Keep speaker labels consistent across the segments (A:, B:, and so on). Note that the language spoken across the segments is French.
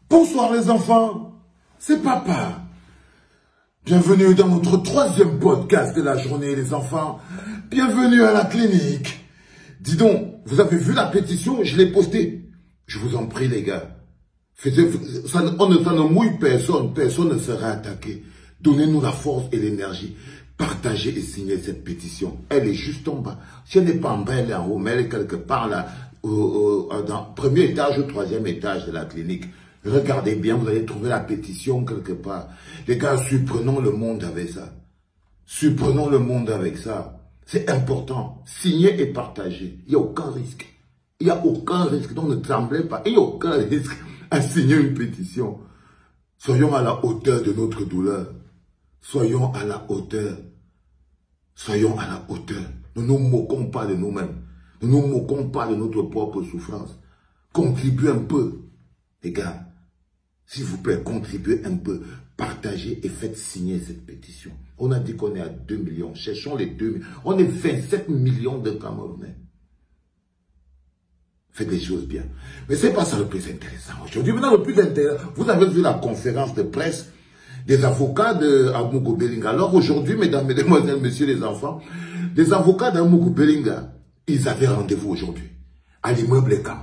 A: Bonsoir les enfants, c'est papa. Bienvenue dans notre troisième podcast de la journée les enfants. Bienvenue à la clinique. Dis donc, vous avez vu la pétition? Je l'ai postée. Je vous en prie les gars. Ça ne mouille personne, personne ne sera attaqué. Donnez-nous la force et l'énergie. Partagez et signez cette pétition. Elle est juste en bas. Si elle n'est pas en bas, elle est en haut, mais elle est quelque part là, dans le premier étage ou troisième étage de la clinique. Regardez bien, vous allez trouver la pétition quelque part. Les gars, surprenons le monde avec ça. Surprenons le monde avec ça. C'est important. Signez et partagez. Il n'y a aucun risque. Il n'y a aucun risque. Donc ne tremblez pas. Il n'y a aucun risque à signer une pétition. Soyons à la hauteur de notre douleur. Soyons à la hauteur. Soyons à la hauteur. Ne nous moquons pas de nous-mêmes. Ne nous moquons pas de notre propre souffrance. Contribuez un peu. Les gars, s'il vous plaît, contribuez un peu. Partagez et faites signer cette pétition. On a dit qu'on est à 2 millions. Cherchons les 2 millions. On est 27 millions de Camerounais. Faites des choses bien. Mais ce n'est pas ça le plus intéressant aujourd'hui. Maintenant, le plus intéressant, vous avez vu la conférence de presse des avocats d'Amougou Belinga. Alors aujourd'hui, mesdames, mesdemoiselles, messieurs les enfants, des avocats d'Amougou Belinga, ils avaient rendez-vous aujourd'hui à l'immeuble Cam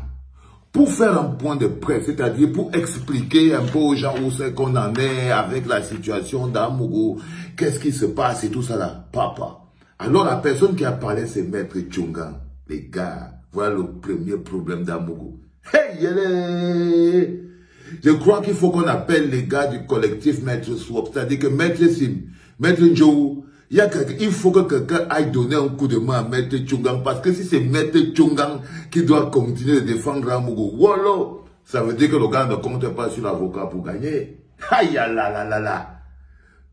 A: pour faire un point de presse, c'est-à-dire pour expliquer un peu aux gens où c'est qu'on en est avec la situation d'Amougou, qu'est-ce qui se passe et tout ça là. Papa. Alors la personne qui a parlé, c'est Maître Tchungan. Les gars, voilà le premier problème d'Amougou. Hey, yélé! Je crois qu'il faut qu'on appelle les gars du collectif Maître Swap, c'est-à-dire que Maître Sim, Maître Njou, il faut que quelqu'un aille donner un coup de main à Maître Tchungan, parce que si c'est Maître Tchungan qui doit continuer de défendre Amougou, voilà, ça veut dire que le gars ne compte pas sur l'avocat pour gagner. Aïe, là, là, là, là.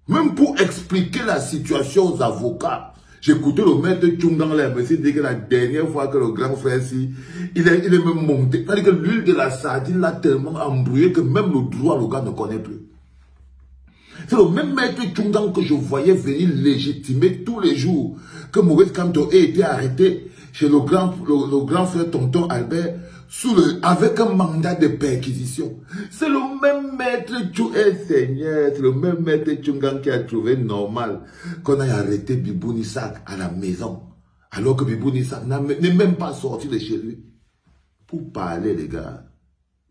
A: Même pour expliquer la situation aux avocats, j'écoutais le Maître Tchungan là, mais c'est dit que la dernière fois que le grand frère ici, il est même monté. C'est-à-dire que l'huile de la sardine l'a tellement embrouillé que même le droit, le gars ne connaît plus. C'est le même Maître Tchungan que je voyais venir légitimer tous les jours que Maurice Kamto ait été arrêté chez le grand frère tonton Albert avec un mandat de perquisition. C'est le même Maître Tchungan, Seigneur, c'est le même Maître Tchungan qui a trouvé normal qu'on ait arrêté Bibou Nissak à la maison, alors que Bibou Nissak n'est même pas sorti de chez lui. Pour parler, les gars,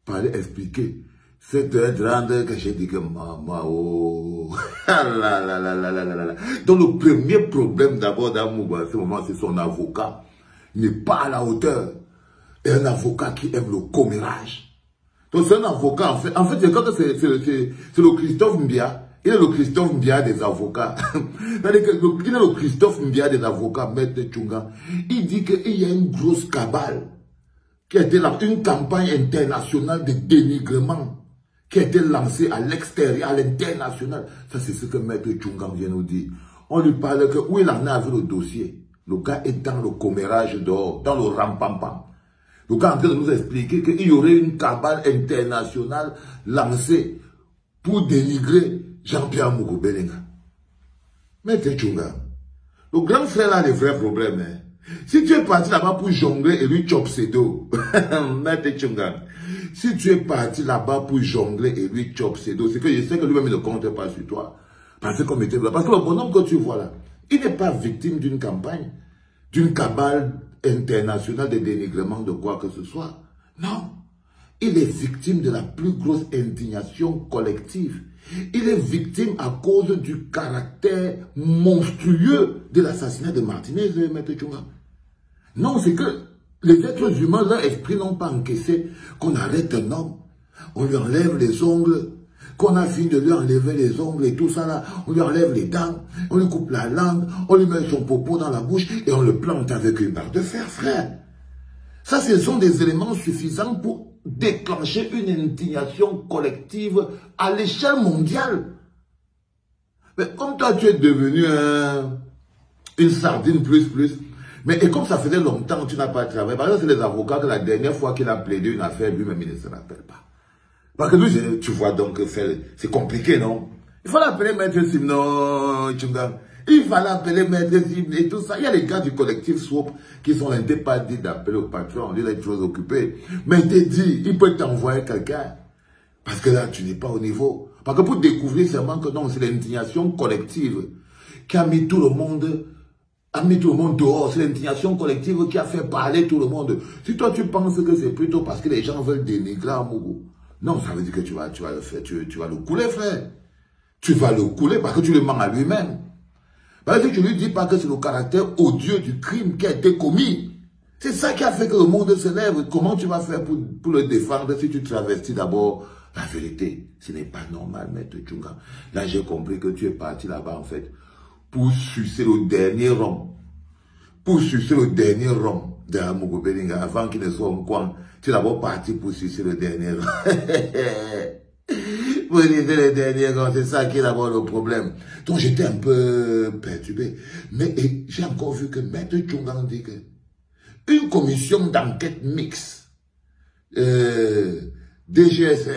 A: parler, expliquer. C'est un grande que j'ai dit que maman, oh, Donc le premier problème d'abord d'Amougou à ce moment, c'est son avocat. Il n'est pas à la hauteur. Et un avocat qui aime le commérage. Donc c'est un avocat, en fait c'est le Christophe Mbia. Il est le Christophe Mbia des avocats. Il est le Christophe Mbia des avocats, Maître Tchungan. Il dit qu'il y a une grosse cabale qui a été là, une campagne internationale de dénigrement qui a été lancée à l'extérieur, à l'international. Ça, c'est ce que Maître Tchungan vient nous dire. On lui parle que où il en a avec le dossier. Le gars est dans le commérage dehors, dans le rampampam. Le gars est en train de nous expliquer qu'il y aurait une cabale internationale lancée pour dénigrer Jean-Pierre Amougou Belinga. Maître Tchungan, le grand frère a des vrais problèmes. Hein. Si tu es parti là-bas pour jongler et lui chop ses dos, Maître Tchungan, si tu es parti là-bas pour jongler et lui chop ses dos, c'est que je sais que lui-même ne compte pas sur toi. Parce que comme était là, parce que le bonhomme que tu vois là, il n'est pas victime d'une campagne, d'une cabale internationale de dénigrement de quoi que ce soit. Non. Il est victime de la plus grosse indignation collective. Il est victime à cause du caractère monstrueux de l'assassinat de Martinez, Maître Tchungan. Non, c'est que les êtres humains, leur esprit n'ont pas encaissé qu'on arrête un homme, on lui enlève les ongles, qu'on a fini de lui enlever les ongles et tout ça là, on lui enlève les dents, on lui coupe la langue, on lui met son popo dans la bouche et on le plante avec une barre de fer, frère. Ça, ce sont des éléments suffisants pour déclencher une indignation collective à l'échelle mondiale. Mais comme toi, tu es devenu une sardine plus, mais et comme ça faisait longtemps que tu n'as pas travaillé, par exemple, c'est les avocats que la dernière fois qu'il a plaidé une affaire, lui-même, il ne se rappelle pas. Parce que lui, tu vois donc, c'est compliqué, non? Il faut l'appeler Maître Sim, non, Tchungan. Il fallait appeler Maître Sim et tout ça. Il y a les gars du collectif Swap qui sont là, pas dit d'appeler au patron, on dit d'être trop occupé. Mais il te dit, il peut t'envoyer quelqu'un. Parce que là, tu n'es pas au niveau. Parce que pour découvrir seulement que non, c'est l'indignation collective qui a mis tout le monde, dehors. C'est l'indignation collective qui a fait parler tout le monde. Si toi, tu penses que c'est plutôt parce que les gens veulent dénigrer Amougou, non, ça veut dire que tu vas le faire, tu vas le couler, frère. Tu vas le couler parce que tu le mens à lui-même. Parce que tu ne lui dis pas que c'est le caractère odieux du crime qui a été commis. C'est ça qui a fait que le monde se lève. Comment tu vas faire pour le défendre si tu travestis d'abord la vérité? Ce n'est pas normal, Maître Tchunga. Là, j'ai compris que tu es parti là-bas, en fait, pour sucer le dernier rhum. Pour sucer le dernier rhum de Amougou Belinga, avant qu'il ne soit en coin. Tu es d'abord parti pour sucer le dernier rhum. Vous dites le dernier rhum, c'est ça qui est d'abord le problème. Donc, j'étais un peu perturbé. Mais j'ai encore vu que Maître Tchunga dit que une commission d'enquête mixte, DGSN,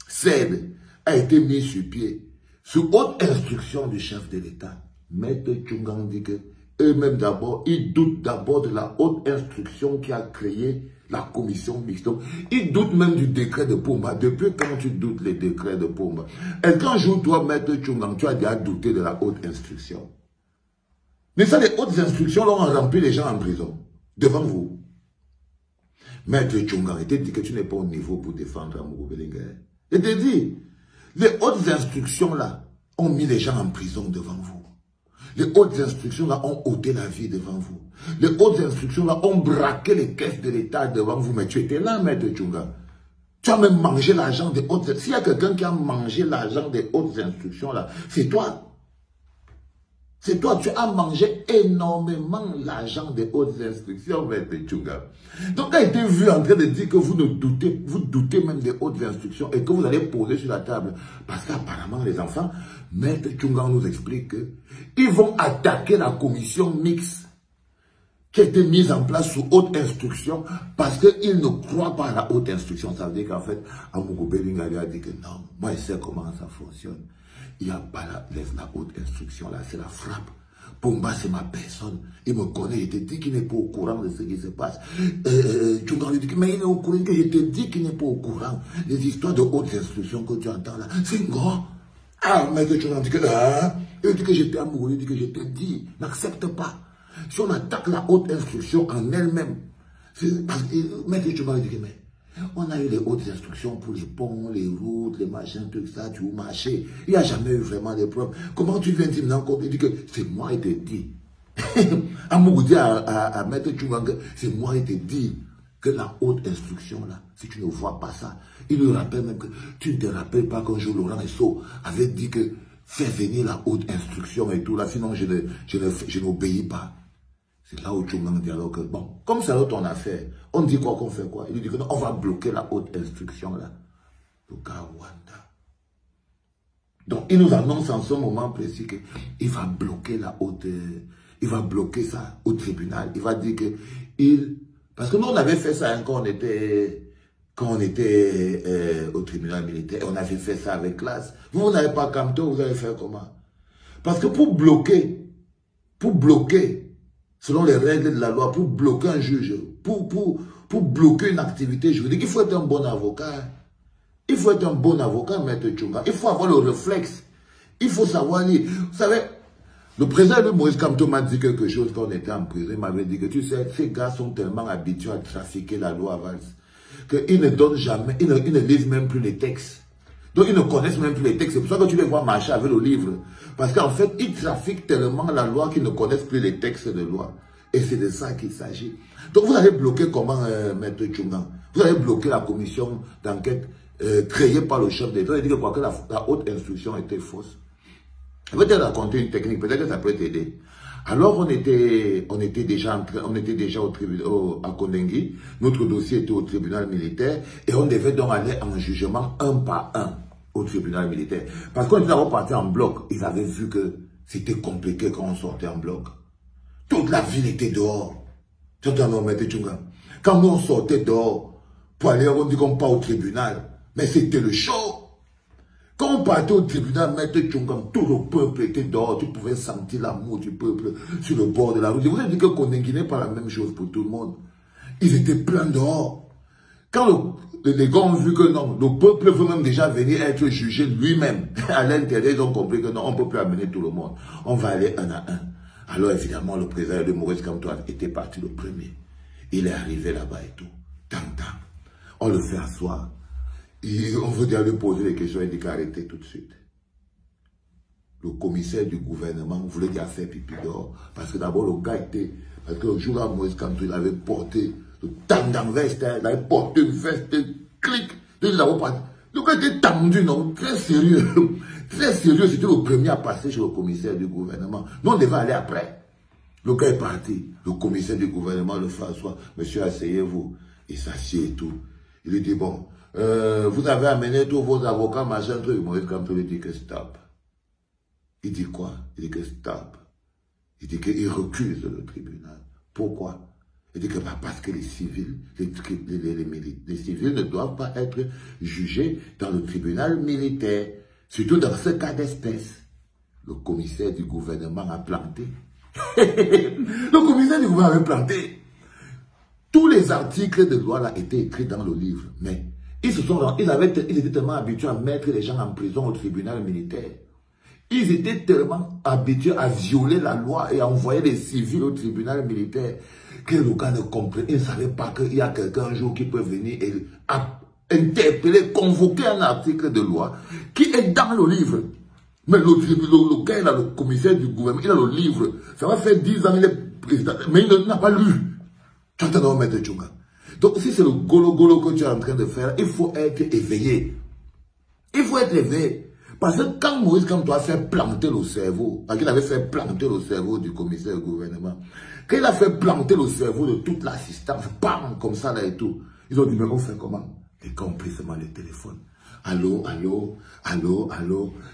A: CED, a été mise sur pied sous haute instruction du chef de l'État. Maître Tchunga dit que eux-mêmes d'abord, ils doutent d'abord de la haute instruction qui a créé la commission mixte. Ils doutent même du décret de Pomba. Depuis quand tu doutes les décrets de Pomba? Est-ce qu'un jour, toi, Maître Tchunga, tu as déjà douté de la haute instruction? Mais ça, les hautes instructions l'ont rempli les gens en prison, devant vous. Maître Tchunga, il t'a dit que tu n'es pas au niveau pour défendre Amougou Belinga. Il t'a dit, les hautes instructions là ont mis les gens en prison devant vous. Les hautes instructions là ont ôté la vie devant vous. Les hautes instructions là ont braqué les caisses de l'État devant vous. Mais tu étais là, Maître Tchunga. Tu as même mangé l'argent des hautes instructions. S'il y a quelqu'un qui a mangé l'argent des hautes instructions là, c'est toi. C'est toi, tu as mangé énormément l'argent des hautes instructions, Maître Tchunga. Donc, a été vu en train de dire que vous doutez même des hautes instructions et que vous allez poser sur la table. Parce qu'apparemment, les enfants, Maître Tchunga nous explique qu'ils vont attaquer la commission mixte qui a été mise en place sous haute instruction parce qu'ils ne croient pas à la haute instruction. Ça veut dire qu'en fait, Amougou Belinga lui a dit que non, moi je sais comment ça fonctionne. Il n'y a pas la haute instruction là, c'est la frappe. Pomba, c'est ma personne. Il me connaît, il te dit qu'il n'est pas au courant de ce qui se passe. Tchunga lui dit, mais il est au courant, que je te dis qu'il n'est pas au courant. Les histoires de haute instruction que tu entends là, c'est grand. Ah, mais que Tchunga dit que, il dit que j'étais amoureux, il dit que je te dis, n'accepte pas. Si on attaque la haute instruction en elle-même, parce que Maître Tchunga dit que, mais, on a eu les hautes instructions pour les ponts, les routes, les machins, tout ça, tu veux marcher. Il n'y a jamais eu vraiment des problèmes. Comment tu viens dire maintenant qu'on dit que c'est moi qui te dis. Amougou dit à Maître Tchunga, c'est moi qui te dis que la haute instruction là, si tu ne vois pas ça, il lui rappelle même que tu ne te rappelles pas qu'un jour Laurent Esso avait dit que fais venir la haute instruction et tout là, sinon je n'obéis pas. C'est là où Tchunga dit alors que, bon, comme c'est ton affaire, on dit quoi qu'on fait quoi? Il lui dit que non, on va bloquer la haute instruction là. Le gars Wanda. Donc il nous annonce en ce moment précis qu'il va bloquer la haute, il va bloquer ça au tribunal. Il va dire que parce que nous on avait fait ça hein, quand on était au tribunal militaire, on avait fait ça avec classe. Vous n'avez pas Camto, vous allez faire comment? Parce que pour bloquer, selon les règles de la loi, pour bloquer un juge, pour bloquer une activité juridique, il faut être un bon avocat. Il faut être un bon avocat, Maître Tchunga. Il faut avoir le réflexe. Il faut savoir lire. Vous savez, le président de Moïse Kamto m'a dit quelque chose quand on était en prison. Il m'avait dit que, tu sais, ces gars sont tellement habitués à trafiquer la loi Valls qu'ils ne donnent jamais, ils ne lisent même plus les textes. Donc, ils ne connaissent même plus les textes. C'est pour ça que tu les vois marcher avec le livre. Parce qu'en fait, ils trafiquent tellement la loi qu'ils ne connaissent plus les textes de loi. Et c'est de ça qu'il s'agit. Donc, vous allez bloquer comment, Maître Tchunga? Vous allez bloquer la commission d'enquête créée par le chef d'État. Il dit que la haute instruction était fausse. Je vais te raconter une technique. Peut-être que ça peut t'aider. Alors, on était déjà au tribunal, à Kondengi. Notre dossier était au tribunal militaire. Et on devait donc aller en jugement un par un au tribunal militaire. Parce qu'on était d'abord parti en bloc. Ils avaient vu que c'était compliqué quand on sortait en bloc. Toute la ville était dehors. Quand nous on sortait dehors, pour aller, on dit qu'on part au tribunal. Mais c'était le show. Quand on partait au tribunal, Maître Tchunga, tout le peuple était dehors. Tu pouvais sentir l'amour du peuple sur le bord de la route. Je vous ai dit que Kondengi n'est pas la même chose pour tout le monde. Ils étaient pleins dehors. Quand les gars ont vu que non, le peuple veut même déjà venir être jugé lui-même. À l'intérieur, ils ont compris que non, on ne peut plus amener tout le monde. On va aller un à un. Alors évidemment, le président de Maurice Kamto était parti le premier. Il est arrivé là-bas et tout. Tam. On le fait asseoir. On veut déjà lui poser des questions et il dit qu'arrêtez tout de suite. Le commissaire du gouvernement voulait déjà faire pipi dehors. Parce que d'abord, le gars était... Parce que le jour-là, Maurice Kamto, il avait porté le tendang veste, il avait porté une veste, clic. Le gars était tendu, non? Très sérieux. Très sérieux. C'était le premier à passer chez le commissaire du gouvernement. Nous, on devait aller après. Le gars est parti. Le commissaire du gouvernement le fait asseoir. Monsieur, asseyez-vous. Il s'assied et tout. Il lui dit, bon, vous avez amené tous vos avocats, machin, truc. Maurice Kamto lui dit que stop. Il dit quoi? Il dit que stop. Il dit qu'il recuse le tribunal. Pourquoi? Il dit que parce que les civils, les civils ne doivent pas être jugés dans le tribunal militaire. Surtout dans ce cas d'espèce. Le commissaire du gouvernement a planté. Le commissaire du gouvernement avait planté. Tous les articles de loi là étaient écrits dans le livre. Mais ils étaient tellement habitués à mettre les gens en prison au tribunal militaire. Ils étaient tellement habitués à violer la loi et à envoyer les civils au tribunal militaire que le gars ne comprenait. Il ne savait pas qu'il y a quelqu'un un jour qui peut venir et interpeller, convoquer un article de loi qui est dans le livre. Mais le gars, il a le commissaire du gouvernement, il a le livre. Ça va faire 10 ans, il est président, mais il n'a pas lu. Tu es en train de mettre Tchunga. Donc si c'est le golo que tu es en train de faire, il faut être éveillé. Il faut être éveillé. Parce que quand Maurice Kamto a fait planter le cerveau, parce qu'il avait fait planter le cerveau du commissaire du gouvernement, quand il a fait planter le cerveau de toute l'assistance, bam, comme ça là et tout, ils ont dit, mais on fait comment? Les gars ont pris seulement le téléphone. Allô,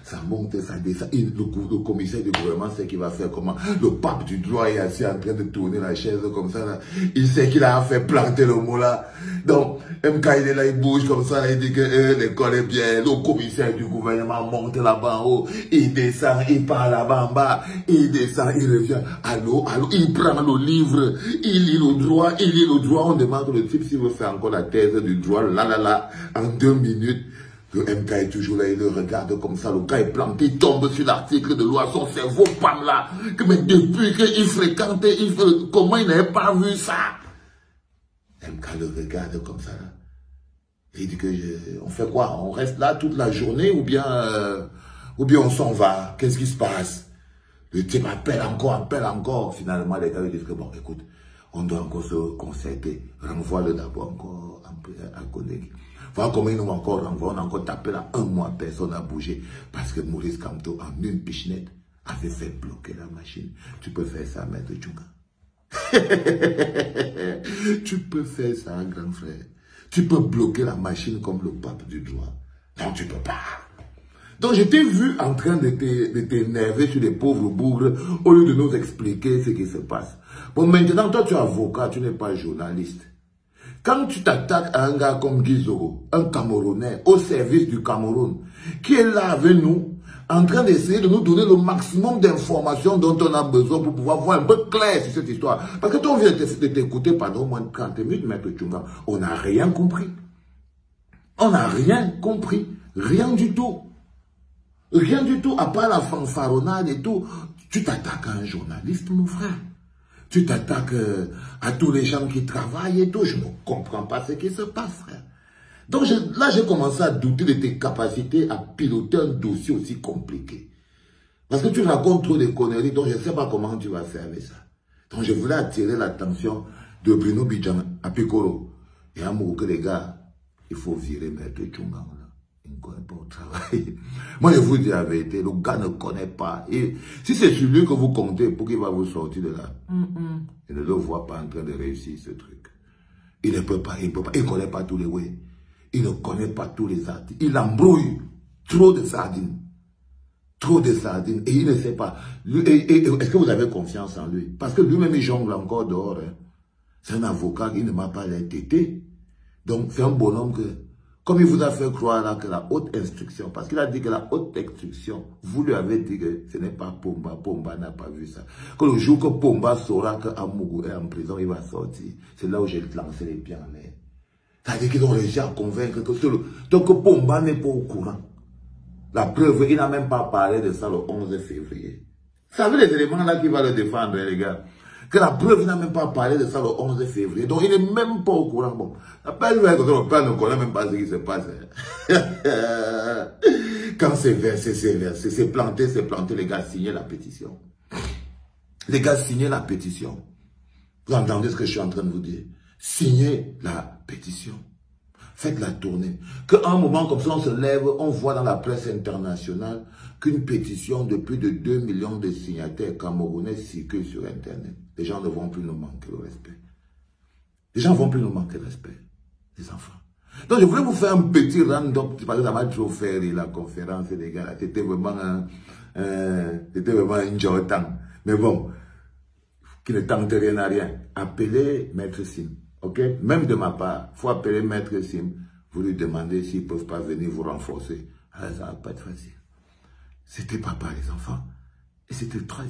A: ça monte, ça descend. Le commissaire du gouvernement sait qu'il va faire comment. Le pape du droit est assis en train de tourner la chaise comme ça. Là. Il sait qu'il a fait planter le mot là. Donc, MK il est là, il bouge comme ça, là, il dit que l'école est bien. Le commissaire du gouvernement monte là-bas en haut. Il descend, il part là-bas en bas. Il descend, il revient. Allô, il prend le livre. Il lit le droit, On demande le type s'il veut faire encore la thèse du droit, là, en 2 minutes. Le MK est toujours là, il le regarde comme ça, le gars est planté, il tombe sur l'article de loi, son cerveau, pam là. Mais depuis qu'il fréquentait, comment il n'avait pas vu ça? MK le regarde comme ça là. Il dit que on fait quoi? On reste là toute la journée ou bien on s'en va? Qu'est-ce qui se passe? Le type appelle encore. Finalement, les gars lui disent que bon, écoute, on doit encore se concerter. Renvoie-le d'abord encore à collègue. Voilà comment ils nous ont encore renvoyé. On a encore tapé là 1 mois, personne n'a bougé. Parce que Maurice Kamto, en une pichenette, avait fait bloquer la machine. Tu peux faire ça, Maître Tchunga. Tu peux faire ça, grand frère. Tu peux bloquer la machine comme le pape du droit. Non, tu peux pas. Donc, je t'ai vu en train de t'énerver sur les pauvres bougres au lieu de nous expliquer ce qui se passe. Bon, maintenant, toi, tu es avocat, tu n'es pas journaliste. Quand tu t'attaques à un gars comme Guizoro, un Camerounais, au service du Cameroun, qui est là avec nous, en train d'essayer de nous donner le maximum d'informations dont on a besoin pour pouvoir voir un peu clair sur cette histoire. Parce que toi, on vient de t'écouter pendant au moins 30 minutes, Maître Tchunga. On n'a rien compris. On n'a rien compris. Rien du tout. Rien du tout, à part la fanfaronnade et tout. Tu t'attaques à un journaliste, mon frère. Tu t'attaques à tous les gens qui travaillent et tout. Je ne comprends pas ce qui se passe, frère. Donc là, j'ai commencé à douter de tes capacités à piloter un dossier aussi compliqué. Parce que tu racontes trop de conneries, donc je ne sais pas comment tu vas faire avec ça. Donc je voulais attirer l'attention de Bruno Bidjan à Pikoro. Et à Mourouke, les gars, il faut virer Maître Tchunga. Il ne connaît pas au travail. Moi, je vous dis la vérité, le gars ne connaît pas. Et si c'est sur lui que vous comptez pour qu'il va vous sortir de là, il ne le voit pas en train de réussir ce truc. Il ne peut pas, il ne connaît pas tous les ways. Il ne connaît pas tous les articles. Il embrouille trop de sardines. Trop de sardines. Et il ne sait pas. Est-ce que vous avez confiance en lui? Parce que lui-même, il jongle encore dehors. Hein. C'est un avocat qui ne m'a pas l'air tété. Donc, c'est un bonhomme que... Comme il vous a fait croire là que la haute instruction, parce qu'il a dit que la haute instruction, vous lui avez dit que ce n'est pas Pomba, Pomba n'a pas vu ça. Que le jour que Pomba saura que Amougou est en prison, il va sortir. C'est là où j'ai lancé les pieds en l'air. C'est-à-dire qu'ils ont réussi à convaincre que donc Pomba n'est pas au courant. La preuve, il n'a même pas parlé de ça le 11 février. Vous savez les éléments là qui vont le défendre, les gars. Que la preuve, il n'a même pas parlé de ça le 11 février. Donc il n'est même pas au courant. Bon, le père ne connaît même pas ce qui se passe. Quand c'est versé, c'est versé. C'est planté, les gars, signez la pétition. Les gars, signez la pétition. Vous entendez ce que je suis en train de vous dire? Signez la pétition. Faites la tournée. Qu'à un moment comme ça, on se lève, on voit dans la presse internationale qu'une pétition de plus de 2 millions de signataires camerounais circule sur Internet. Les gens ne vont plus nous manquer le respect. Les gens ne vont plus nous manquer le respect. Les enfants. Donc, je voulais vous faire un petit random, parce que ça m'a trop fait rire, la conférence, les gars. C'était vraiment un jotan. Mais bon, qui ne tente rien à rien. Appelez Maître Sim. Ok? Même de ma part, il faut appeler Maître Sim. Vous lui demandez s'ils ne peuvent pas venir vous renforcer. Alors, ça ne va pas être facile. C'était papa, les enfants. Et c'était le 3e.